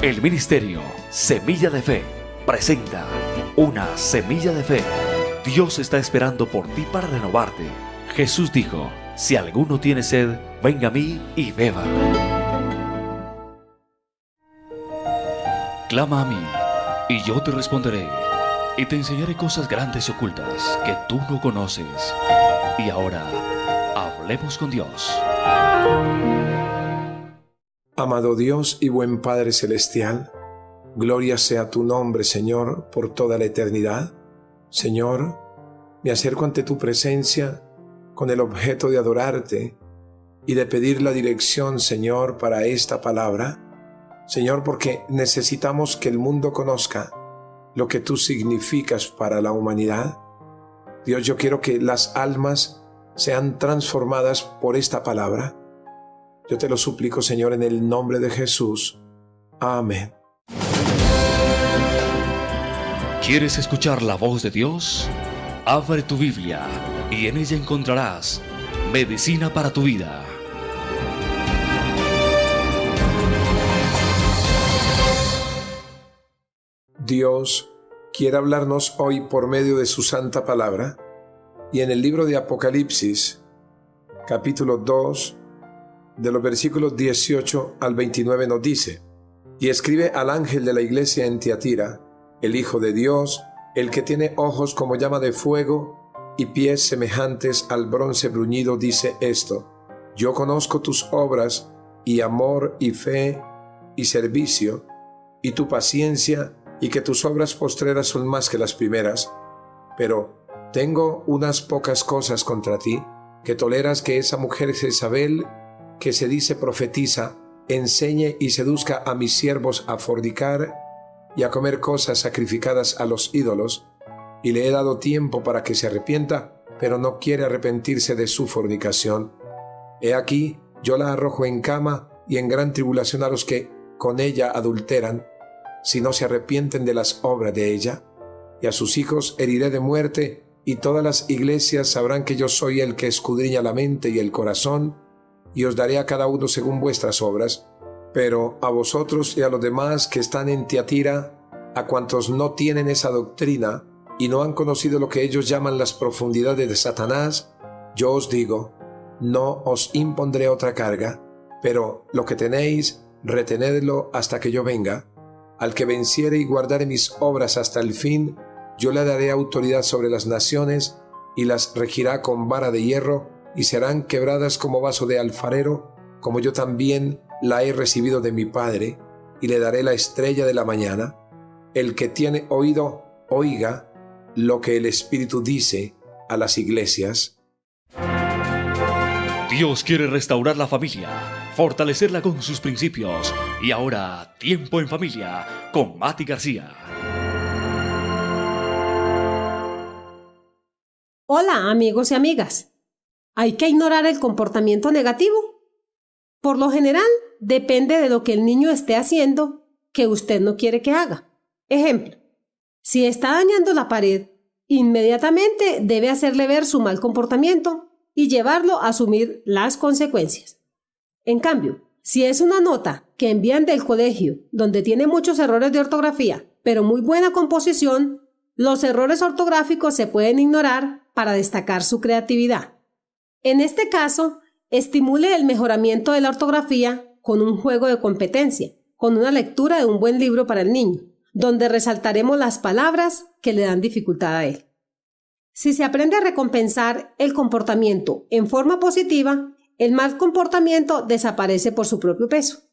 El ministerio Semilla de Fe presenta Una Semilla de Fe. Dios está esperando por ti para renovarte. Jesús dijo: si alguno tiene sed, venga a mí y beba. Clama a mí, y yo te responderé, y te enseñaré cosas grandes y ocultas que tú no conoces. Y ahora, hablemos con Dios. Amado Dios y buen Padre Celestial, gloria sea tu nombre, Señor, por toda la eternidad. Señor, me acerco ante tu presencia con el objeto de adorarte y de pedir la dirección, Señor, para esta palabra. Señor, porque necesitamos que el mundo conozca lo que tú significas para la humanidad. Dios, yo quiero que las almas sean transformadas por esta palabra. Yo te lo suplico, Señor, en el nombre de Jesús. Amén. ¿Quieres escuchar la voz de Dios? Abre tu Biblia y en ella encontrarás medicina para tu vida. Dios quiere hablarnos hoy por medio de su santa palabra, y en el libro de Apocalipsis, capítulo 2, de los versículos 18 al 29 nos dice: y escribe al ángel de la iglesia en Tiatira, el Hijo de Dios, el que tiene ojos como llama de fuego y pies semejantes al bronce bruñido, dice esto: yo conozco tus obras y amor y fe y servicio y tu paciencia, y que tus obras postreras son más que las primeras, pero tengo unas pocas cosas contra ti, que toleras que esa mujer Jezabel, que se dice profetiza, enseñe y seduzca a mis siervos a fornicar y a comer cosas sacrificadas a los ídolos, y le he dado tiempo para que se arrepienta, pero no quiere arrepentirse de su fornicación. He aquí, yo la arrojo en cama y en gran tribulación a los que con ella adulteran, si no se arrepienten de las obras de ella, y a sus hijos heriré de muerte, y todas las iglesias sabrán que yo soy el que escudriña la mente y el corazón, y os daré a cada uno según vuestras obras. Pero a vosotros y a los demás que están en Tiatira, a cuantos no tienen esa doctrina y no han conocido lo que ellos llaman las profundidades de Satanás, yo os digo, no os impondré otra carga, pero lo que tenéis, retenedlo hasta que yo venga. Al que venciere y guardare mis obras hasta el fin, yo le daré autoridad sobre las naciones y las regirá con vara de hierro, y serán quebradas como vaso de alfarero, como yo también la he recibido de mi Padre, y le daré la estrella de la mañana. El que tiene oído, oiga lo que el Espíritu dice a las iglesias. Dios quiere restaurar la familia, fortalecerla con sus principios. Y ahora, tiempo en familia con Mati García. Hola, amigos y amigas. ¿Hay que ignorar el comportamiento negativo? Por lo general, depende de lo que el niño esté haciendo que usted no quiere que haga. Ejemplo, si está dañando la pared, inmediatamente debe hacerle ver su mal comportamiento y llevarlo a asumir las consecuencias. En cambio, si es una nota que envían del colegio donde tiene muchos errores de ortografía, pero muy buena composición, los errores ortográficos se pueden ignorar para destacar su creatividad. En este caso, estimule el mejoramiento de la ortografía con un juego de competencia, con una lectura de un buen libro para el niño, donde resaltaremos las palabras que le dan dificultad a él. Si se aprende a recompensar el comportamiento en forma positiva, el mal comportamiento desaparece por su propio peso.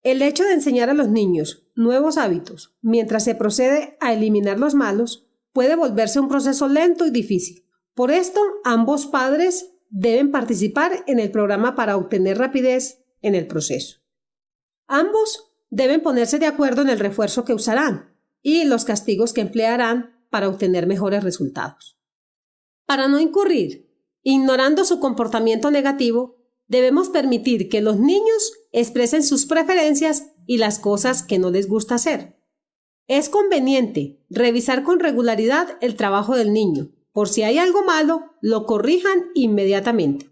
El hecho de enseñar a los niños nuevos hábitos mientras se procede a eliminar los malos puede volverse un proceso lento y difícil. Por esto, ambos padres deben participar en el programa para obtener rapidez en el proceso. Ambos deben ponerse de acuerdo en el refuerzo que usarán y los castigos que emplearán para obtener mejores resultados. Para no incurrir ignorando su comportamiento negativo, debemos permitir que los niños expresen sus preferencias y las cosas que no les gusta hacer. Es conveniente revisar con regularidad el trabajo del niño. Por si hay algo malo, lo corrijan inmediatamente.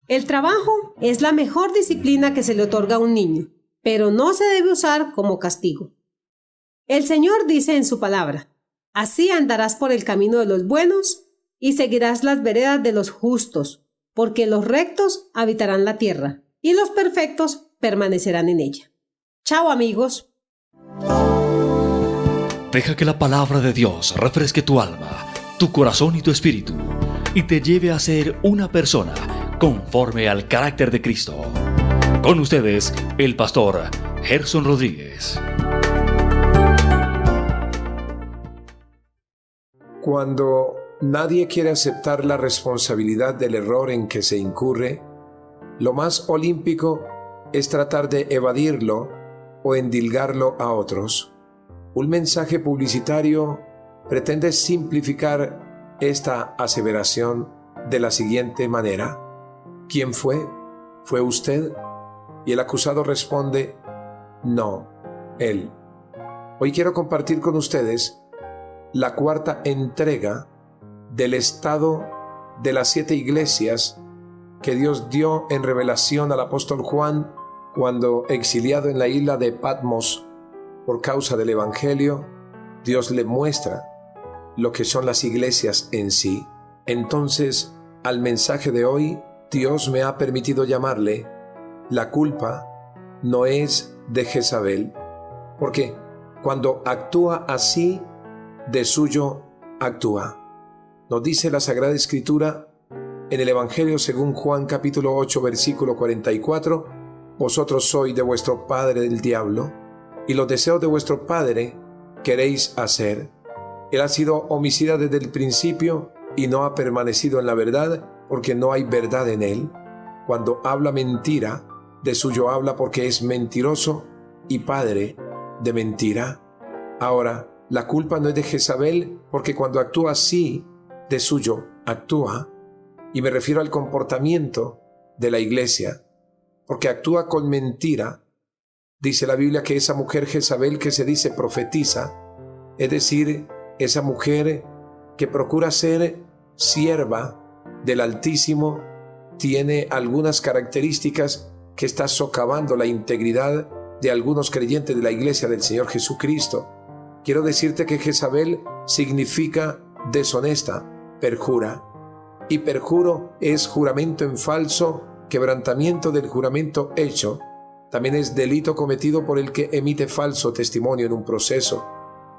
El trabajo es la mejor disciplina que se le otorga a un niño. pero no se debe usar como castigo. El Señor dice en su palabra: así andarás por el camino de los buenos y seguirás las veredas de los justos, porque los rectos habitarán la tierra y los perfectos permanecerán en ella. Chao, amigos. Deja que la palabra de Dios refresque tu alma, tu corazón y tu espíritu, y te lleve a ser una persona conforme al carácter de Cristo. Con ustedes, el pastor Gerson Rodríguez. Cuando nadie quiere aceptar la responsabilidad del error en que se incurre, lo más olímpico es tratar de evadirlo o endilgarlo a otros. Un mensaje publicitario pretende simplificar esta aseveración de la siguiente manera: ¿quién fue? ¿Fue usted? Y el acusado responde: no, él. Hoy quiero compartir con ustedes la cuarta entrega del estado de las 7 iglesias que Dios dio en revelación al apóstol Juan cuando, exiliado en la isla de Patmos por causa del Evangelio, Dios le muestra lo que son las iglesias en sí. Entonces, al mensaje de hoy, Dios me ha permitido llamarle: la culpa no es de Jezabel, porque cuando actúa así, de suyo actúa. Nos dice la Sagrada Escritura en el Evangelio según Juan capítulo 8 versículo 44: vosotros sois de vuestro padre el diablo, y los deseos de vuestro padre queréis hacer. Él ha sido homicida desde el principio y no ha permanecido en la verdad, porque no hay verdad en él. Cuando habla mentira, de suyo habla, porque es mentiroso y padre de mentira. Ahora, la culpa no es de Jezabel, porque cuando actúa así, de suyo actúa. Y me refiero al comportamiento de la iglesia, porque actúa con mentira. Dice la Biblia que esa mujer Jezabel que se dice profetiza, es decir, esa mujer que procura ser sierva del Altísimo, tiene algunas características que está socavando la integridad de algunos creyentes de la iglesia del Señor Jesucristo. Quiero decirte que Jezabel significa deshonesta, perjura. Y perjuro es juramento en falso, quebrantamiento del juramento hecho. También es delito cometido por el que emite falso testimonio en un proceso.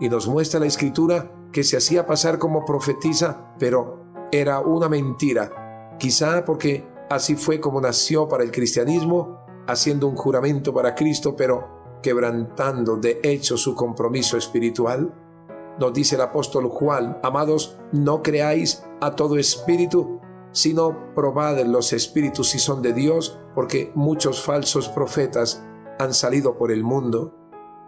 Y nos muestra la Escritura que se hacía pasar como profetisa, pero era una mentira. Quizá porque así fue como nació para el cristianismo, haciendo un juramento para Cristo, pero quebrantando de hecho su compromiso espiritual. Nos dice el apóstol Juan: amados, no creáis a todo espíritu, sino probad los espíritus si son de Dios, porque muchos falsos profetas han salido por el mundo.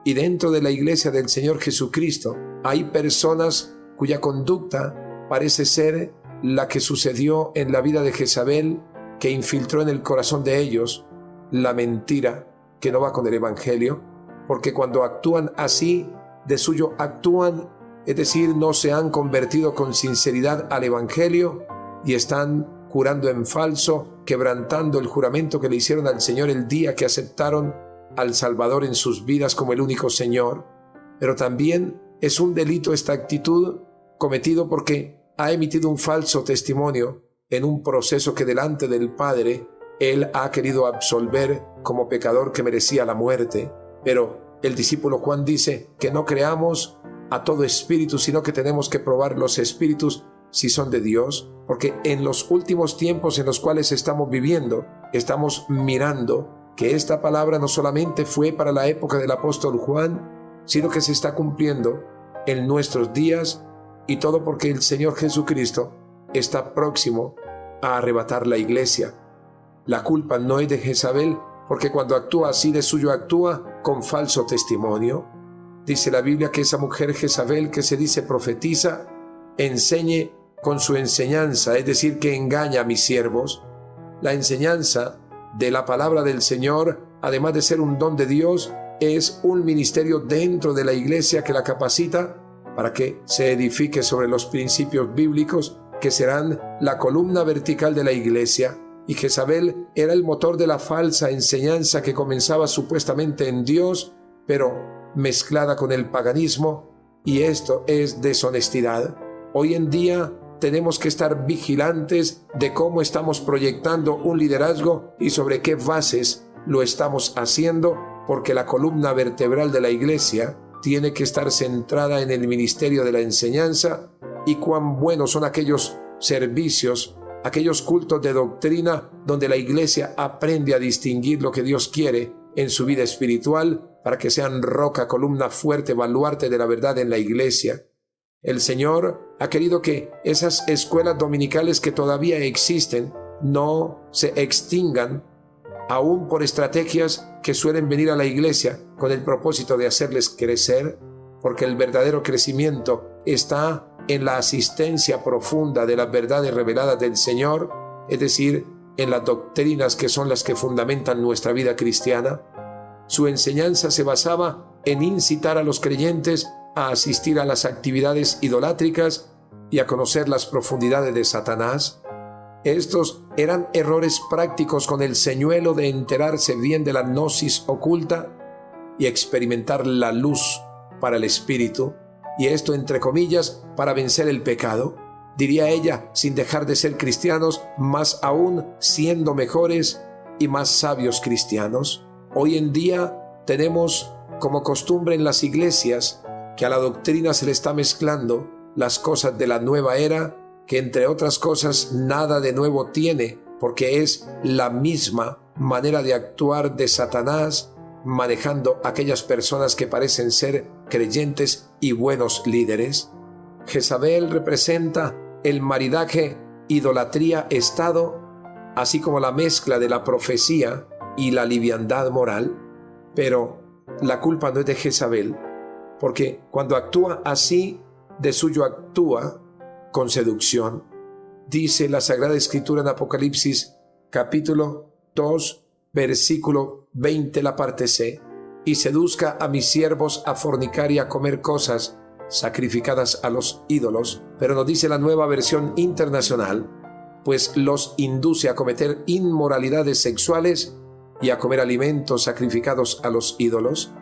Y dentro de la iglesia del Señor Jesucristo hay personas cuya conducta parece ser la que sucedió en la vida de Jezabel, que infiltró en el corazón de ellos la mentira que no va con el Evangelio, porque cuando actúan así, de suyo actúan, es decir, no se han convertido con sinceridad al Evangelio y están jurando en falso, quebrantando el juramento que le hicieron al Señor el día que aceptaron al Salvador en sus vidas como el único Señor. Pero también es un delito esta actitud cometido porque ha emitido un falso testimonio en un proceso que delante del Padre él ha querido absolver como pecador que merecía la muerte. Pero el discípulo Juan dice que no creamos a todo espíritu, sino que tenemos que probar los espíritus si son de Dios, porque en los últimos tiempos en los cuales estamos viviendo, estamos mirando que esta palabra no solamente fue para la época del apóstol Juan, sino que se está cumpliendo en nuestros días, y todo porque el Señor Jesucristo está próximo a arrebatar la iglesia. La culpa no es de Jezabel, porque cuando actúa así, de suyo actúa con falso testimonio. Dice la Biblia que esa mujer Jezabel que se dice profetiza, enseñe con su enseñanza, es decir, que engaña a mis siervos. La enseñanza de la palabra del Señor, además de ser un don de Dios, es un ministerio dentro de la iglesia que la capacita para que se edifique sobre los principios bíblicos que serán la columna vertical de la iglesia. y Jezabel era el motor de la falsa enseñanza que comenzaba supuestamente en Dios, pero mezclada con el paganismo, y esto es deshonestidad. Hoy en día tenemos que estar vigilantes de cómo estamos proyectando un liderazgo y sobre qué bases lo estamos haciendo, porque la columna vertebral de la iglesia tiene que estar centrada en el ministerio de la enseñanza. Y cuán buenos son aquellos servicios, aquellos cultos de doctrina donde la iglesia aprende a distinguir lo que Dios quiere en su vida espiritual para que sean roca, columna fuerte, baluarte de la verdad en la iglesia. El Señor ha querido que esas escuelas dominicales que todavía existen no se extingan, aún por estrategias que suelen venir a la iglesia con el propósito de hacerles crecer, porque el verdadero crecimiento está en la asistencia profunda de las verdades reveladas del Señor, es decir, en las doctrinas que son las que fundamentan nuestra vida cristiana. Su enseñanza se basaba en incitar a los creyentes a asistir a las actividades idolátricas y a conocer las profundidades de Satanás. Estos eran errores prácticos con el señuelo de enterarse bien de la gnosis oculta y experimentar la luz para el espíritu, y esto entre comillas para vencer el pecado, diría ella, sin dejar de ser cristianos, más aún siendo mejores y más sabios cristianos. Hoy en día tenemos como costumbre en las iglesias que a la doctrina se le está mezclando las cosas de la nueva era, que entre otras cosas nada de nuevo tiene, porque es la misma manera de actuar de Satanás, manejando a aquellas personas que parecen ser creyentes y buenos líderes. Jezabel representa el maridaje idolatría-estado, así como la mezcla de la profecía y la liviandad moral. Pero la culpa no es de Jezabel, porque cuando actúa así, de suyo actúa con seducción. Dice la Sagrada Escritura en Apocalipsis capítulo 2, versículo 20, la parte C: y seduzca a mis siervos a fornicar y a comer cosas sacrificadas a los ídolos. Pero nos dice la Nueva Versión Internacional, pues los induce a cometer inmoralidades sexuales y a comer alimentos sacrificados a los ídolos.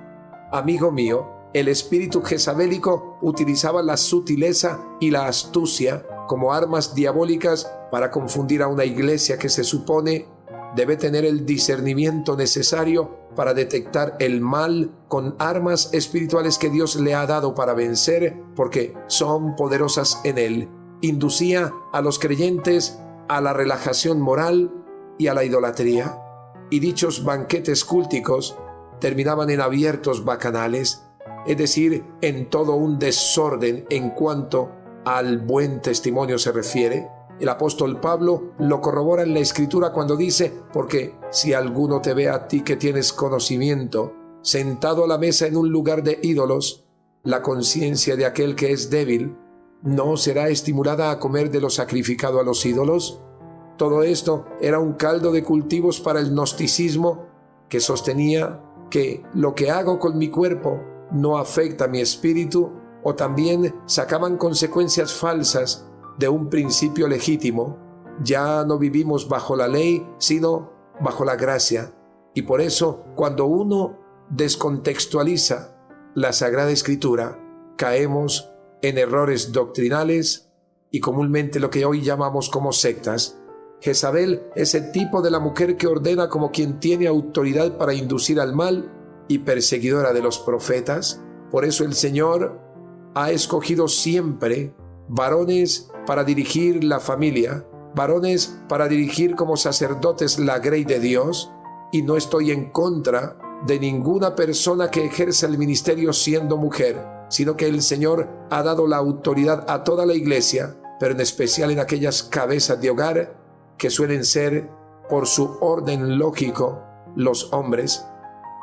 Amigo mío, el espíritu jezabélico utilizaba la sutileza y la astucia como armas diabólicas para confundir a una iglesia que se supone debe tener el discernimiento necesario para detectar el mal con armas espirituales que Dios le ha dado para vencer, porque son poderosas en él. Inducía a los creyentes a la relajación moral y a la idolatría, y dichos banquetes cúlticos terminaban en abiertos bacanales, es decir, en todo un desorden en cuanto al buen testimonio se refiere. El apóstol Pablo lo corrobora en la Escritura cuando dice: porque si alguno te ve a ti que tienes conocimiento, sentado a la mesa en un lugar de ídolos, la conciencia de aquel que es débil ¿no será estimulada a comer de lo sacrificado a los ídolos? Todo esto era un caldo de cultivos para el gnosticismo, que sostenía que lo que hago con mi cuerpo no afecta a mi espíritu, o también sacaban consecuencias falsas de un principio legítimo. Ya no vivimos bajo la ley, sino bajo la gracia. Y por eso, cuando uno descontextualiza la Sagrada Escritura, caemos en errores doctrinales y comúnmente lo que hoy llamamos como sectas. Jezabel es el tipo de la mujer que ordena como quien tiene autoridad para inducir al mal y perseguidora de los profetas. Por eso el Señor ha escogido siempre varones para dirigir la familia, varones para dirigir como sacerdotes la grey de Dios, y no estoy en contra de ninguna persona que ejerza el ministerio siendo mujer, sino que el Señor ha dado la autoridad a toda la iglesia, pero en especial en aquellas cabezas de hogar que suelen ser, por su orden lógico, los hombres.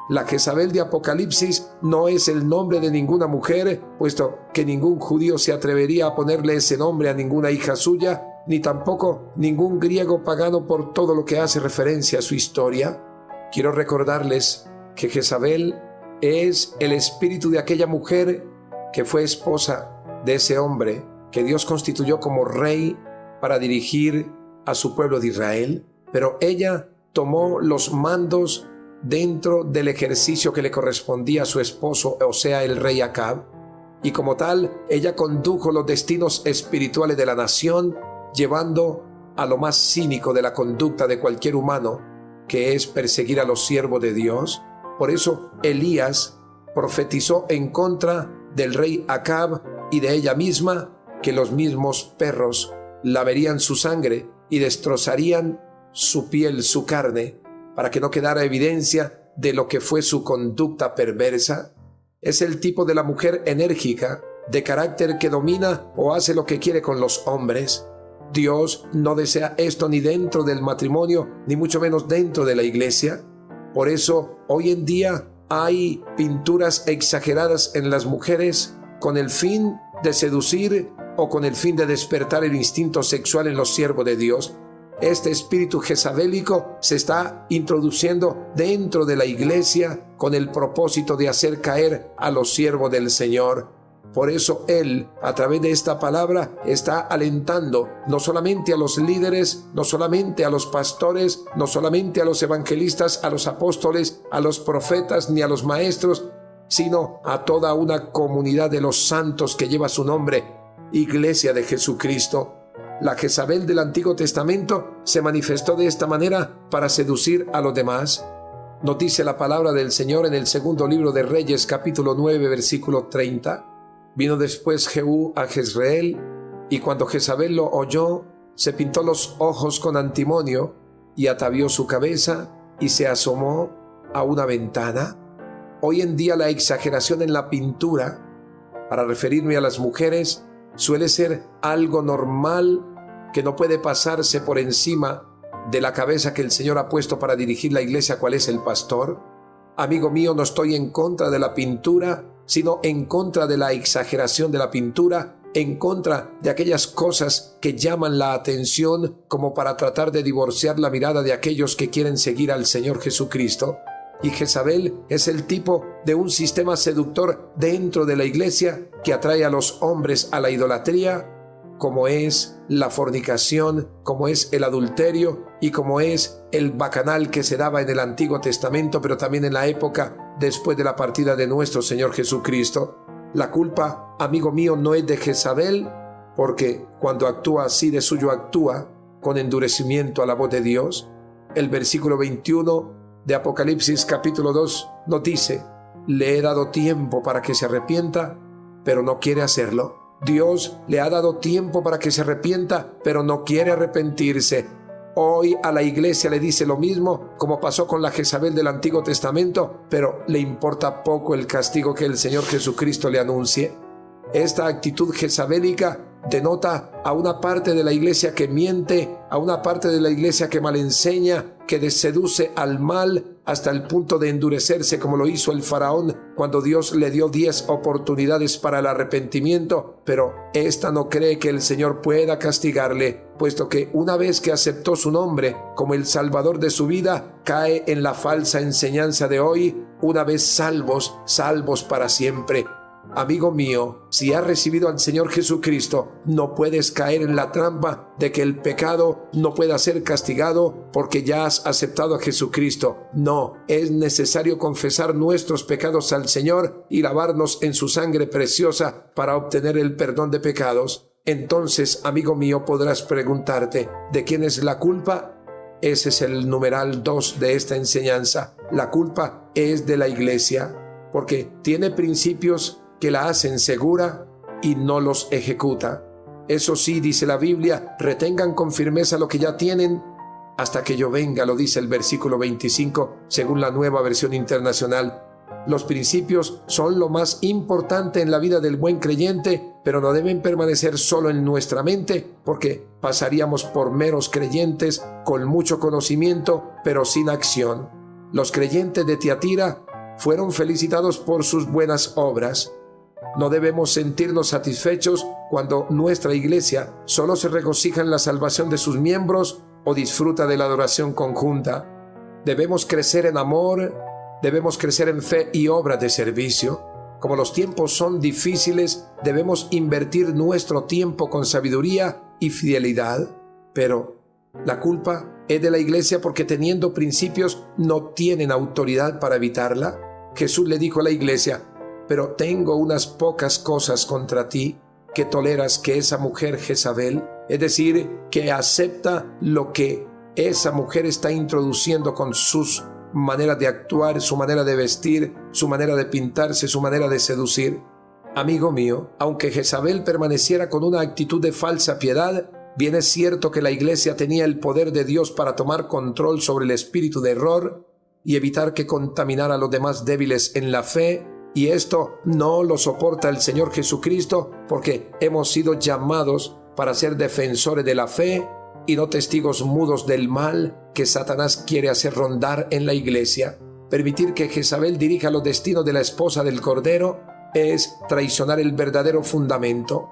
La Jezabel de Apocalipsis no es el nombre de ninguna mujer, puesto que ningún judío se atrevería a ponerle ese nombre a ninguna hija suya, ni tampoco ningún griego pagano por todo lo que hace referencia a su historia. Quiero recordarles que Jezabel es el espíritu de aquella mujer que fue esposa de ese hombre que Dios constituyó como rey para dirigir a su pueblo de Israel. pero ella tomó los mandos dentro del ejercicio que le correspondía a su esposo, o sea, el rey Acab, y como tal, ella condujo los destinos espirituales de la nación, llevando a lo más cínico de la conducta de cualquier humano, que es perseguir a los siervos de Dios. Por eso Elías profetizó en contra del rey Acab y de ella misma, que los mismos perros lamerían su sangre y destrozarían su piel, su carne, para que no quedara evidencia de lo que fue su conducta perversa. Es el tipo de la mujer enérgica, de carácter, que domina o hace lo que quiere con los hombres. Dios no desea esto ni dentro del matrimonio, ni mucho menos dentro de la iglesia. Por eso, hoy en día hay pinturas exageradas en las mujeres con el fin de seducir o con el fin de despertar el instinto sexual en los siervos de Dios. Este espíritu jezabélico se está introduciendo dentro de la iglesia con el propósito de hacer caer a los siervos del Señor. Por eso Él, a través de esta palabra, está alentando no solamente a los líderes, no solamente a los pastores, no solamente a los evangelistas, a los apóstoles, a los profetas ni a los maestros, sino a toda una comunidad de los santos que lleva su nombre, Iglesia de Jesucristo. La Jezabel del Antiguo Testamento se manifestó de esta manera para seducir a los demás. Nos dice la palabra del Señor en el segundo libro de Reyes, capítulo 9, versículo 30. Vino después Jehú a Jezreel, y cuando Jezabel lo oyó, se pintó los ojos con antimonio y atavió su cabeza y se asomó a una ventana. Hoy en día la exageración en la pintura, para referirme a las mujeres, suele ser algo normal que no puede pasarse por encima de la cabeza que el Señor ha puesto para dirigir la iglesia, cual es el pastor. Amigo mío, no estoy en contra de la pintura, sino en contra de la exageración de la pintura, en contra de aquellas cosas que llaman la atención como para tratar de divorciar la mirada de aquellos que quieren seguir al Señor Jesucristo. Y Jezabel es el tipo de un sistema seductor dentro de la iglesia que atrae a los hombres a la idolatría, como es la fornicación, como es el adulterio y como es el bacanal que se daba en el Antiguo Testamento, pero también en la época después de la partida de nuestro Señor Jesucristo. La culpa, amigo mío, no es de Jezabel, porque cuando actúa así de suyo actúa con endurecimiento a la voz de Dios. El versículo 21 de Apocalipsis capítulo 2 nos dice: le he dado tiempo para que se arrepienta, pero no quiere hacerlo. Dios le ha dado tiempo para que se arrepienta, pero no quiere arrepentirse. Hoy a la iglesia le dice lo mismo, como pasó con la Jezabel del Antiguo Testamento, pero le importa poco el castigo que el Señor Jesucristo le anuncie. Esta actitud jezabélica denota a una parte de la iglesia que miente, a una parte de la iglesia que malenseña, que seduce al mal hasta el punto de endurecerse, como lo hizo el faraón cuando Dios le dio 10 oportunidades para el arrepentimiento, pero ésta no cree que el Señor pueda castigarle, puesto que una vez que aceptó su nombre como el Salvador de su vida, cae en la falsa enseñanza de hoy: una vez salvos, salvos para siempre. Amigo mío, si has recibido al Señor Jesucristo, no puedes caer en la trampa de que el pecado no pueda ser castigado porque ya has aceptado a Jesucristo. No, es necesario confesar nuestros pecados al Señor y lavarnos en su sangre preciosa para obtener el perdón de pecados. Entonces, amigo mío, podrás preguntarte: ¿de quién es la culpa? Ese es el numeral 2 de esta enseñanza. La culpa es de la iglesia, porque tiene principios que la hacen segura y no los ejecuta. Eso sí, dice la Biblia, retengan con firmeza lo que ya tienen hasta que yo venga, lo dice el versículo 25, según la Nueva Versión Internacional. Los principios son lo más importante en la vida del buen creyente, pero no deben permanecer solo en nuestra mente, porque pasaríamos por meros creyentes con mucho conocimiento, pero sin acción. Los creyentes de Tiatira fueron felicitados por sus buenas obras. No debemos sentirnos satisfechos cuando nuestra iglesia solo se regocija en la salvación de sus miembros o disfruta de la adoración conjunta. Debemos crecer en amor, debemos crecer en fe y obras de servicio. Como los tiempos son difíciles, debemos invertir nuestro tiempo con sabiduría y fidelidad. Pero La culpa es de la iglesia porque teniendo principios no tienen autoridad para evitarla. Jesús le dijo a la iglesia: pero tengo unas pocas cosas contra ti, que toleras que esa mujer Jezabel, es decir, que acepta lo que esa mujer está introduciendo con sus maneras de actuar, su manera de vestir, su manera de pintarse, su manera de seducir. Amigo mío, aunque Jezabel permaneciera con una actitud de falsa piedad, bien es cierto que la iglesia tenía el poder de Dios para tomar control sobre el espíritu de error y evitar que contaminara a los demás débiles en la fe, y esto no lo soporta el Señor Jesucristo, porque hemos sido llamados para ser defensores de la fe y no testigos mudos del mal que Satanás quiere hacer rondar en la iglesia. Permitir que Jezabel dirija los destinos de la esposa del Cordero es traicionar el verdadero fundamento.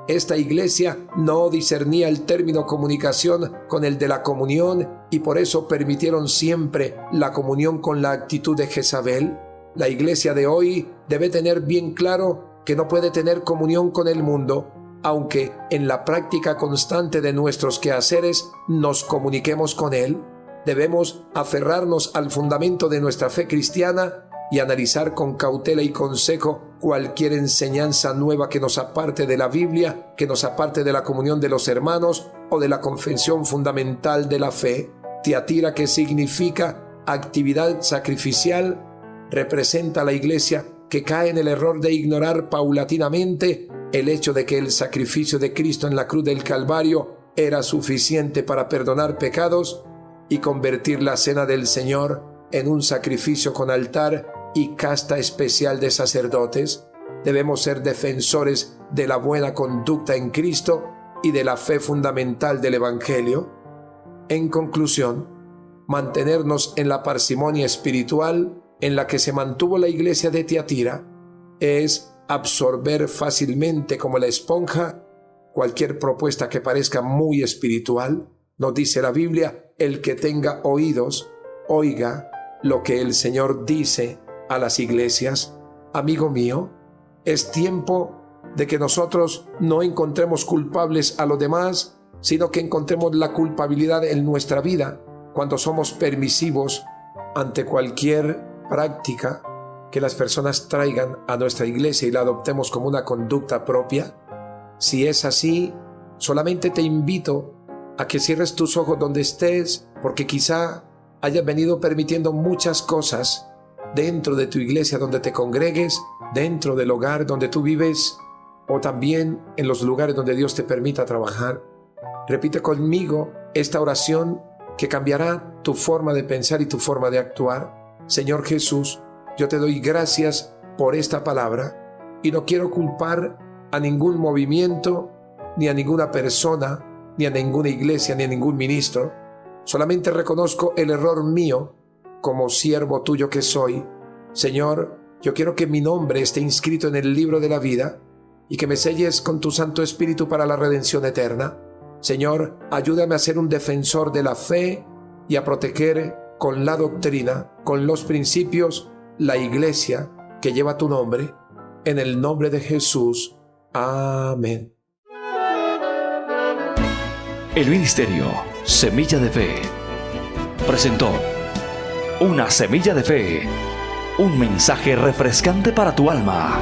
Esta iglesia no discernía el término comunicación con el de la comunión y por eso permitieron siempre la comunión con la actitud de Jezabel. La iglesia de hoy debe tener bien claro que no puede tener comunión con el mundo, aunque en la práctica constante de nuestros quehaceres nos comuniquemos con él. Debemos aferrarnos al fundamento de nuestra fe cristiana y analizar con cautela y consejo cualquier enseñanza nueva que nos aparte de la Biblia, que nos aparte de la comunión de los hermanos o de la confesión fundamental de la fe. Tiatira, que significa actividad sacrificial, representa a la iglesia que cae en el error de ignorar paulatinamente el hecho de que el sacrificio de Cristo en la cruz del Calvario era suficiente para perdonar pecados y convertir la cena del Señor en un sacrificio con altar y casta especial de sacerdotes. Debemos ser defensores de la buena conducta en Cristo y de la fe fundamental del Evangelio. En conclusión, mantenernos en la parsimonia espiritual en la que se mantuvo la iglesia de Tiatira es absorber fácilmente como la esponja cualquier propuesta que parezca muy espiritual. Nos dice la Biblia: el que tenga oídos, oiga lo que el Señor dice a las iglesias. Amigo mío, es tiempo de que nosotros no encontremos culpables a los demás, sino que encontremos la culpabilidad en nuestra vida cuando somos permisivos ante cualquier práctica que las personas traigan a nuestra iglesia y la adoptemos como una conducta propia. Si es así, solamente te invito a que cierres tus ojos donde estés, porque quizá hayas venido permitiendo muchas cosas dentro de tu iglesia donde te congregues, dentro del hogar donde tú vives, o también en los lugares donde Dios te permita trabajar. Repite conmigo esta oración que cambiará tu forma de pensar y tu forma de actuar. Señor Jesús, yo te doy gracias por esta palabra y no quiero culpar a ningún movimiento, ni a ninguna persona, ni a ninguna iglesia, ni a ningún ministro. Solamente reconozco el error mío como siervo tuyo que soy. Señor, yo quiero que mi nombre esté inscrito en el libro de la vida y que me selles con tu Santo Espíritu para la redención eterna. Señor, ayúdame a ser un defensor de la fe y a proteger con la doctrina, con los principios, la iglesia que lleva tu nombre. En el nombre de Jesús. Amén. El ministerio Semilla de Fe presentó Una Semilla de Fe, un mensaje refrescante para tu alma.